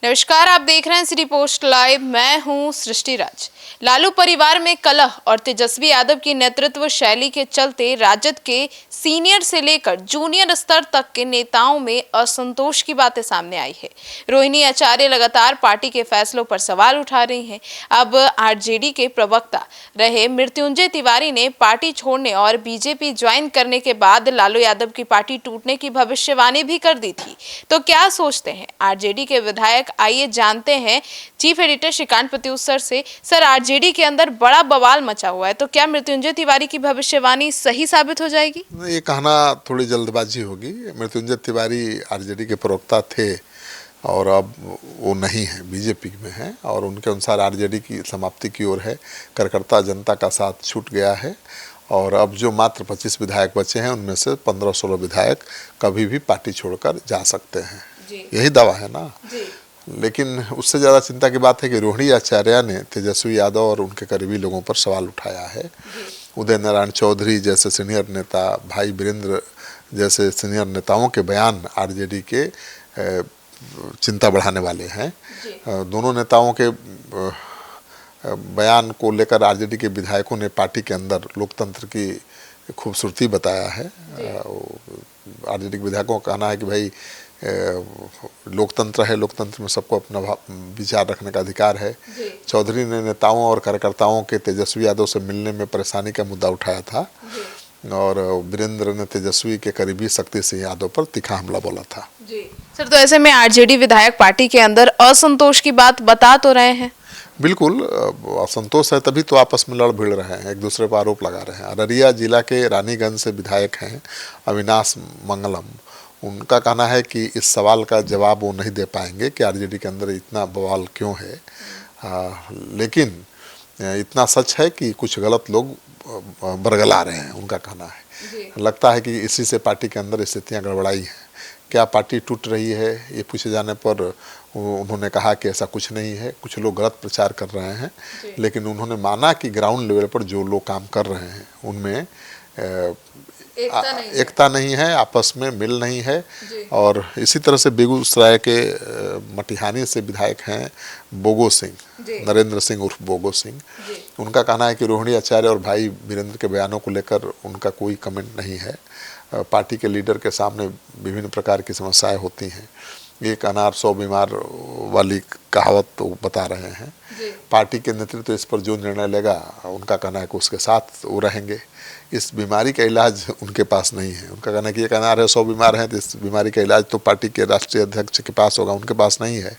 नमस्कार, आप देख रहे हैं सिटी पोस्ट लाइव। मैं हूं सृष्टि राज। लालू परिवार में कलह और तेजस्वी यादव की नेतृत्व शैली के चलते राजद के सीनियर से लेकर जूनियर स्तर तक के नेताओं में असंतोष की बातें सामने आई है। रोहिणी आचार्य लगातार पार्टी के फैसलों पर सवाल उठा रही हैं। अब आरजेडी के प्रवक्ता रहे मृत्युंजय तिवारी ने पार्टी छोड़ने और बीजेपी ज्वाइन करने के बाद लालू यादव की पार्टी टूटने की भविष्यवाणी भी कर दी थी। तो क्या सोचते हैं आरजेडी के विधायक? आइए जानते हैं चीफ एडिटर श्रीकांत प्रत्युष से। सर, आरजेडी के अंदर बड़ा बवाल मचा हुआ है, तो क्या मृत्युंजय तिवारी की भविष्यवाणी सही साबित हो जाएगी? ये कहना थोड़ी जल्दबाजी होगी। मृत्युंजय तिवारी आरजेडी के प्रवक्ता थे और अब वो नहीं है, बीजेपी में है और उनके अनुसार आरजेडी की समाप्ति की ओर है। कार्यकर्ता जनता का साथ छूट गया है और अब जो मात्र 25 विधायक बचे हैं उनमें से 15-16 विधायक कभी भी पार्टी छोड़कर जा सकते हैं। यही दावा है ना जी। लेकिन उससे ज़्यादा चिंता की बात है कि रोहिणी आचार्य ने तेजस्वी यादव और उनके करीबी लोगों पर सवाल उठाया है। उदय नारायण चौधरी जैसे सीनियर नेता, भाई वीरेंद्र जैसे सीनियर नेताओं के बयान आरजेडी के चिंता बढ़ाने वाले हैं। दोनों नेताओं के बयान को लेकर आरजेडी के विधायकों ने पार्टी के अंदर लोकतंत्र की खूबसूरती बताया है। आरजेडी के विधायकों का कहना है कि भाई लोकतंत्र है, लोकतंत्र में सबको अपना विचार रखने का अधिकार है। चौधरी ने नेताओं और कार्यकर्ताओं के तेजस्वी यादव से मिलने में परेशानी का मुद्दा उठाया था और वीरेंद्र ने तेजस्वी के करीबी शक्ति सिंह यादव पर तीखा हमला बोला था जी। सर, तो ऐसे में आरजेडी विधायक पार्टी के अंदर असंतोष की बात बता तो रहे हैं। बिल्कुल असंतोष है, तभी तो आपस में लड़ भिड़ रहे हैं, एक दूसरे पर आरोप लगा रहे हैं। अररिया जिला के रानीगंज से विधायक हैं अविनाश मंगलम। उनका कहना है कि इस सवाल का जवाब वो नहीं दे पाएंगे कि आरजेडी के अंदर इतना बवाल क्यों है। लेकिन इतना सच है कि कुछ गलत लोग बरगला रहे हैं, उनका कहना है। लगता है कि इसी से पार्टी के अंदर स्थितियां गड़बड़ाई हैं। क्या पार्टी टूट रही है, ये पूछे जाने पर उन्होंने कहा कि ऐसा कुछ नहीं है, कुछ लोग गलत प्रचार कर रहे हैं। लेकिन उन्होंने माना कि ग्राउंड लेवल पर जो लोग काम कर रहे हैं उनमें एकता नहीं है, आपस में मिल नहीं है। और इसी तरह से बेगूसराय के मटिहानी से विधायक हैं बोगो सिंह, नरेंद्र सिंह उर्फ बोगो सिंह। उनका कहना है कि रोहिणी आचार्य और भाई वीरेंद्र के बयानों को लेकर उनका कोई कमेंट नहीं है। पार्टी के लीडर के सामने विभिन्न प्रकार की समस्याएं होती हैं। एक अनार 100 बीमार वाली कहावत तो बता रहे हैं। पार्टी के नेतृत्व इस पर जो निर्णय लेगा, उनका कहना है कि उसके साथ वो रहेंगे। इस बीमारी का इलाज उनके पास नहीं है। उनका कहना है कि एक अनार है, 100 बीमार हैं, तो इस बीमारी का इलाज तो पार्टी के राष्ट्रीय अध्यक्ष के पास होगा, उनके पास नहीं है।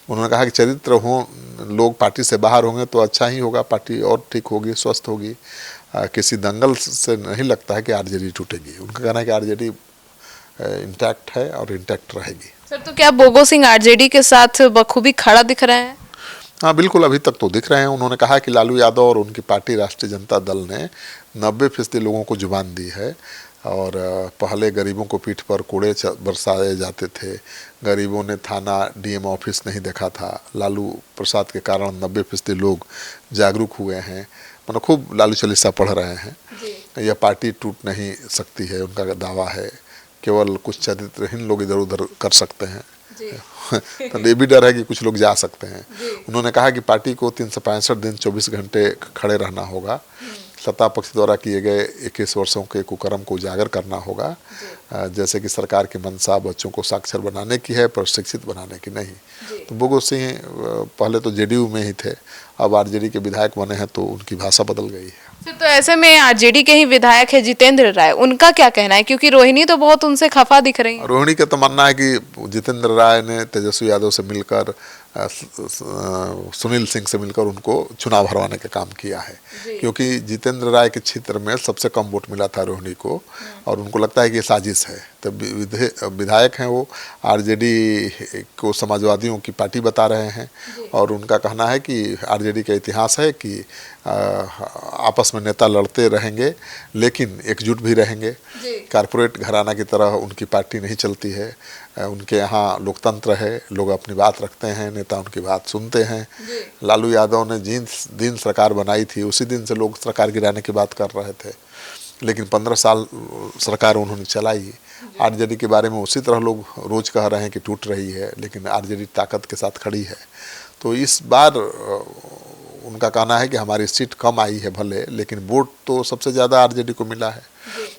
उन्होंने कहा कि चरित्र हो, लोग पार्टी से बाहर होंगे तो अच्छा ही होगा, पार्टी और ठीक होगी, स्वस्थ होगी। किसी दंगल से नहीं लगता है कि आरजेडी टूटेगी। उनका कहना है कि आरजेडी इंटैक्ट है और इंटैक्ट रहेगी। सर, तो क्या बोगो सिंह आरजेडी के साथ बखूबी खड़ा दिख रहे हैं? हाँ, बिल्कुल, अभी तक तो दिख रहे हैं। उन्होंने कहा कि लालू यादव और उनकी पार्टी राष्ट्रीय जनता दल ने 90% लोगों को जुबान दी है और पहले गरीबों को पीठ पर कूड़े बरसाए जाते थे, गरीबों ने थाना डीएम ऑफिस नहीं देखा था। लालू प्रसाद के कारण 90% लोग जागरूक हुए हैं, मतलब खूब लालू चालीसा पढ़ रहे हैं। यह पार्टी टूट नहीं सकती है, उनका दावा है। केवल कुछ चरित्रहीन लोग इधर उधर कर सकते हैं। तो ये भी डर है कि कुछ लोग जा सकते हैं। उन्होंने कहा कि पार्टी को 365 दिन 24 घंटे खड़े रहना होगा। सत्ता पक्ष द्वारा किए गए 21 वर्षों के कुकर्म को उजागर करना होगा। जैसे कि सरकार की मंशा बच्चों को साक्षर बनाने की है, पर शिक्षित बनाने की नहीं। तो बोगो सिंह पहले तो जेडीयू में ही थे, अब आरजेडी के विधायक बने हैं तो उनकी भाषा बदल गई है। तो ऐसे में आरजेडी के ही विधायक है जितेंद्र राय, उनका क्या कहना है? क्योंकि रोहिणी तो बहुत उनसे खफा दिख रही है। रोहिणी का तो मानना है कि जितेंद्र राय ने तेजस्वी यादव से मिलकर, सुनील सिंह से मिलकर उनको चुनाव हरवाने का काम किया है। क्योंकि जितेंद्र राय के क्षेत्र में सबसे कम वोट मिला था रोहिणी को और उनको लगता है कि ये साजिश है। तो विधायक हैं वो, आरजेडी को समाजवादियों की पार्टी बता रहे हैं और उनका कहना है कि आरजेडी का इतिहास है कि आपस में नेता लड़ते रहेंगे लेकिन एकजुट भी रहेंगे। कारपोरेट घराना की तरह उनकी पार्टी नहीं चलती है। उनके यहाँ लोकतंत्र है, लोग अपनी बात रखते हैं, नेता उनकी बात सुनते हैं। लालू यादव ने जिस दिन सरकार बनाई थी उसी दिन से लोग सरकार गिराने की बात कर रहे थे लेकिन 15 साल सरकार उन्होंने चलाई। आरजेडी के बारे में उसी तरह लोग रोज कह रहे हैं कि टूट रही है, लेकिन आरजेडी ताकत के साथ खड़ी है। तो इस बार उनका कहना है कि हमारी सीट कम आई है भले, लेकिन वोट तो सबसे ज़्यादा आरजेडी को मिला है।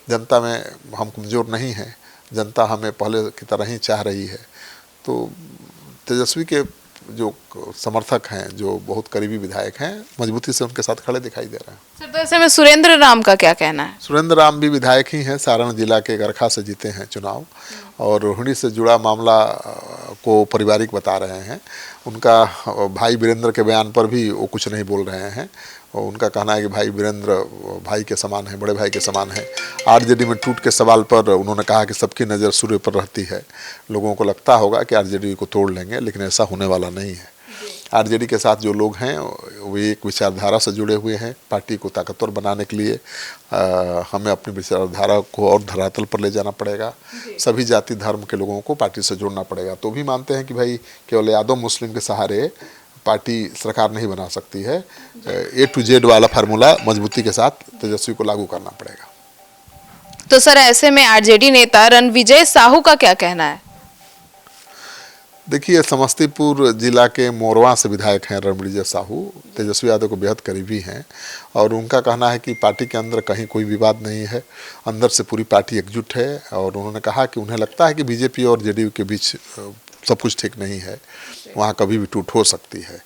जनता में हम कमज़ोर नहीं हैं, जनता हमें पहले की तरह ही चाह रही है। तो तेजस्वी के जो समर्थक हैं, जो बहुत करीबी विधायक हैं, मजबूती से उनके साथ खड़े दिखाई दे रहे हैं। सर, तो ऐसे में सुरेंद्र राम का क्या कहना है? सुरेंद्र राम भी विधायक ही हैं, सारण जिला के गरखा से जीते हैं चुनाव, और रोहिणी से जुड़ा मामला को पारिवारिक बता रहे हैं। उनका भाई वीरेंद्र के बयान पर भी वो कुछ नहीं बोल रहे हैं, और उनका कहना है कि भाई वीरेंद्र भाई के समान है, बड़े भाई के समान है। आरजेडी में टूट के सवाल पर उन्होंने कहा कि सबकी नज़र सूर्य पर रहती है। लोगों को लगता होगा कि आरजेडी को तोड़ लेंगे, लेकिन ऐसा होने वाला नहीं है। आरजेडी के साथ जो लोग हैं वो एक विचारधारा से जुड़े हुए हैं। पार्टी को ताकतवर बनाने के लिए हमें अपनी विचारधारा को और धरातल पर ले जाना पड़ेगा। सभी जाति धर्म के लोगों को पार्टी से जोड़ना पड़ेगा। तो भी मानते हैं कि भाई केवल यादव मुस्लिम के सहारे पार्टी सरकार नहीं बना सकती है। A to Z वाला फार्मूला मजबूती के साथ तेजस्वी को लागू करना पड़ेगा। तो सर, ऐसे में आरजेडी नेता रणविजय साहू का क्या कहना है? देखिए, समस्तीपुर जिला के मोरवा से विधायक हैं रणविजय साहू, तेजस्वी यादव को बेहद करीबी हैं, और उनका कहना है कि पार्टी के अंदर कहीं कोई विवाद नहीं है, अंदर से पूरी पार्टी एकजुट है। और उन्होंने कहा कि उन्हें लगता है कि बीजेपी और जेडीयू के बीच सब कुछ ठीक नहीं है, वहाँ कभी भी टूट हो सकती है।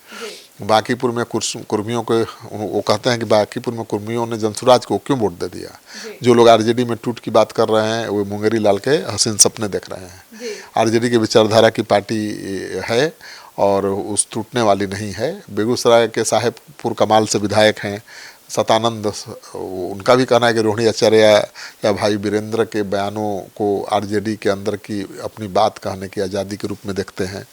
बांकीपुर में कुर्मियों के, वो कहते हैं कि बांकीपुर में कुर्मियों ने जनसुराज को क्यों वोट दे दिया। जो लोग आरजेडी में टूट की बात कर रहे हैं वो मुंगेरी लाल के हसीन सपने देख रहे हैं। आरजेडी की विचारधारा की पार्टी है और उस टूटने वाली नहीं है। बेगूसराय के साहेबपुर कमाल से विधायक हैं सतानंद, उनका भी कहना है कि रोहिणी आचार्य या भाई वीरेंद्र के बयानों को आरजेडी के अंदर की अपनी बात कहने की आज़ादी के रूप में देखते हैं।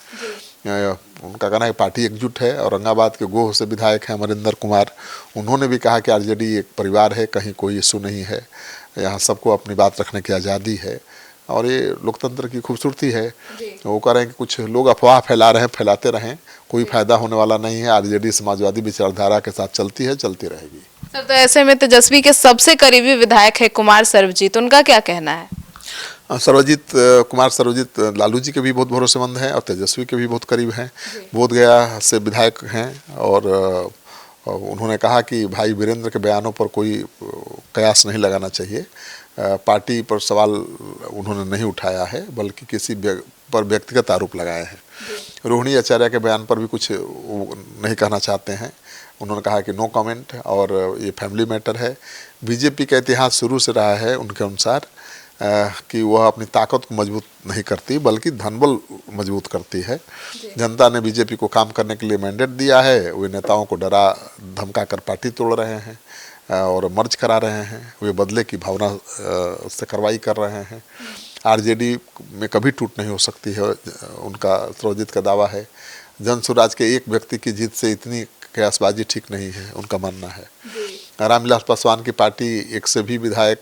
उनका कहना है कि पार्टी एकजुट है। औरंगाबाद के गोह से विधायक हैं अमरिंदर कुमार, उन्होंने भी कहा कि आरजेडी एक परिवार है, कहीं कोई इशू नहीं है, यहाँ सबको अपनी बात रखने की आज़ादी है और ये लोकतंत्र की खूबसूरती है। वो कह रहे हैं कि कुछ लोग अफवाह फैला रहे हैं, फैलाते रहें, कोई फायदा होने वाला नहीं है। आरजेडी समाजवादी विचारधारा के साथ चलती है, चलती रहेगी। सर, तो ऐसे में तेजस्वी के सबसे करीबी विधायक है कुमार सर्वजीत, उनका क्या कहना है? कुमार सर्वजीत लालू जी के भी बहुत भरोसेमंद हैं और तेजस्वी के भी बहुत करीब हैं। बोधगया से विधायक हैं और उन्होंने कहा कि भाई वीरेंद्र के बयानों पर कोई कयास नहीं लगाना चाहिए। पार्टी पर सवाल उन्होंने नहीं उठाया है, बल्कि किसी पर व्यक्तिगत आरोप लगाए हैं। रोहिणी आचार्य के बयान पर भी कुछ नहीं कहना चाहते हैं। उन्होंने कहा कि नो कमेंट और ये फैमिली मैटर है। बीजेपी का इतिहास शुरू से रहा है उनके अनुसार कि वह अपनी ताकत को मजबूत नहीं करती बल्कि धनबल मजबूत करती है। जनता ने बीजेपी को काम करने के लिए मैंडेट दिया है, वे नेताओं को डरा धमका कर पार्टी तोड़ रहे हैं और मर्ज करा रहे हैं, वे बदले की भावना से कार्रवाई कर रहे हैं। आरजेडी में कभी टूट नहीं हो सकती है, उनका सर्वजीत का दावा है। जनसुराज के एक व्यक्ति की जीत से इतनी कयासबाजी ठीक नहीं है, उनका मानना है। रामविलास पासवान की पार्टी एक भी विधायक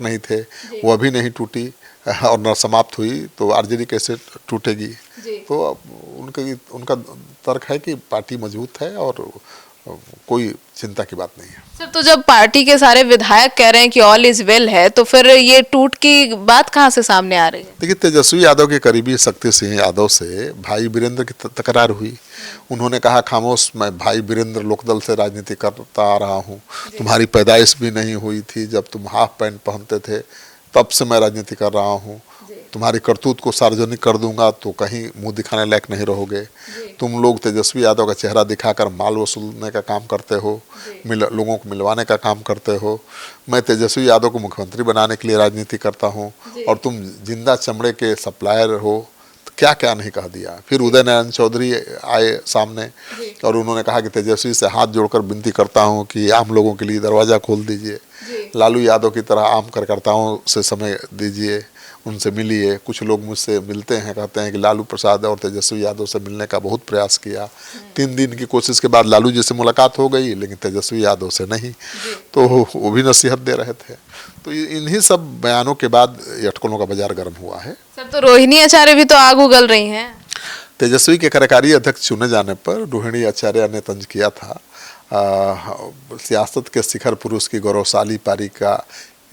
नहीं थे, वो अभी नहीं टूटी और न समाप्त हुई, तो आरजेडी कैसे टूटेगी। तो उनका तर्क है कि पार्टी मजबूत है और कोई चिंता की बात नहीं है। सर, तो जब पार्टी के सारे विधायक कह रहे हैं कि ऑल इज वेल है, तो फिर ये टूट की बात कहाँ से सामने आ रही है? देखिए, तेजस्वी यादव के करीबी शक्ति सिंह यादव से भाई वीरेंद्र की तकरार हुई। उन्होंने कहा, खामोश, मैं भाई वीरेंद्र लोकदल से राजनीति करता आ रहा हूँ, तुम्हारी पैदाइश भी नहीं हुई थी जब तुम हाफ पैंट पहनते थे, तब से मैं राजनीति कर रहा हूँ। तुम्हारी करतूत को सार्वजनिक कर दूंगा तो कहीं मुंह दिखाने लायक नहीं रहोगे। तुम लोग तेजस्वी यादव का चेहरा दिखाकर माल वसूलने का काम करते हो, लोगों को मिलवाने का काम करते हो। मैं तेजस्वी यादव को मुख्यमंत्री बनाने के लिए राजनीति करता हूँ और तुम जिंदा चमड़े के सप्लायर हो। तो क्या क्या नहीं कह दिया। फिर उदय नारायण चौधरी आए सामने और उन्होंने कहा कि तेजस्वी से हाथ जोड़कर विनती करता हूँ कि आम लोगों के लिए दरवाज़ा खोल दीजिए, लालू यादव की तरह आम कार्यकर्ताओं से समय दीजिए, उनसे मिलिए। कुछ लोग मुझसे मिलते हैं, कहते हैं कि लालू प्रसाद और तेजस्वी यादव से मिलने का बहुत प्रयास किया, 3 दिन की कोशिश के बाद लालू जी से मुलाकात हो गई, लेकिन तेजस्वी यादव से नहीं। तो वो भी नसीहत दे रहे थे। तो इन्हीं सब बयानों के बाद अटकलों का बाजार गर्म हुआ है। सर, तो रोहिणी आचार्य भी तो आग उगल रही हैं। तेजस्वी के कार्यकारी अध्यक्ष चुने जाने पर रोहिणी आचार्य ने तंज किया था सियासत के शिखर पुरुष की गौरवशाली पारी का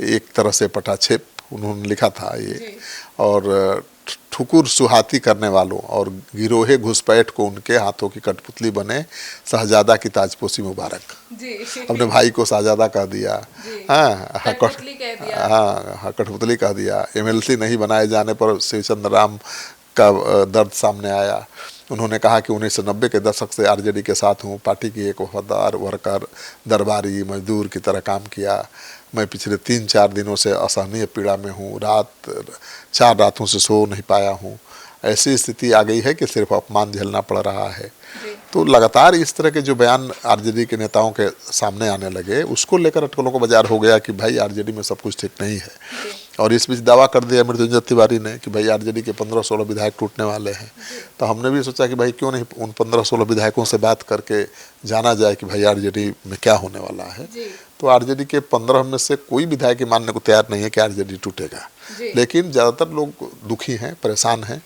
एक तरह से पटाक्षेप उन्होंने लिखा था ये। और ठुकुर सुहाती करने वालों और गिरोहे घुसपैठ को उनके हाथों की कठपुतली बने शहजादा की ताजपोशी मुबारक। अपने भाई को शहजादा कह दिया, हाँ कठपुतली कह दिया। एमएलसी नहीं बनाए जाने पर शिवचंद्र राम का दर्द सामने आया। उन्होंने कहा कि 1990 के दशक से आरजेडी के साथ हूँ, पार्टी की एक वफादार वर्कर, दरबारी मजदूर की तरह काम किया। मैं पिछले 3-4 दिनों से असहनीय पीड़ा में हूँ, 4 रातों से सो नहीं पाया हूँ। ऐसी स्थिति आ गई है कि सिर्फ अपमान झेलना पड़ रहा है। तो लगातार इस तरह के जो बयान आरजेडी के नेताओं के सामने आने लगे, उसको लेकर अटकलों को बाजार हो गया कि भाई आरजेडी में सब कुछ ठीक नहीं है। और इस बीच दावा कर दिया मृत्युंजय तिवारी ने कि भाई आरजेडी के 15-16 विधायक टूटने वाले हैं। तो हमने भी सोचा कि भाई क्यों नहीं उन 15-16 विधायकों से बात करके जाना जाए कि भाई आरजेडी में क्या होने वाला है। तो आरजेडी के 15 में से कोई विधायक मानने को तैयार नहीं है कि आरजेडी टूटेगा, लेकिन ज़्यादातर लोग दुखी हैं, परेशान हैं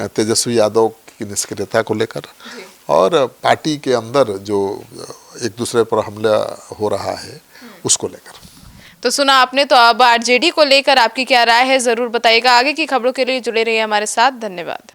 तेजस्वी यादव की निष्क्रियता को लेकर और पार्टी के अंदर जो एक दूसरे पर हमला हो रहा है उसको लेकर। तो सुना आपने, तो अब आरजेडी को लेकर आपकी क्या राय है जरूर बताइएगा। आगे की खबरों के लिए जुड़े रहिए हमारे साथ। धन्यवाद।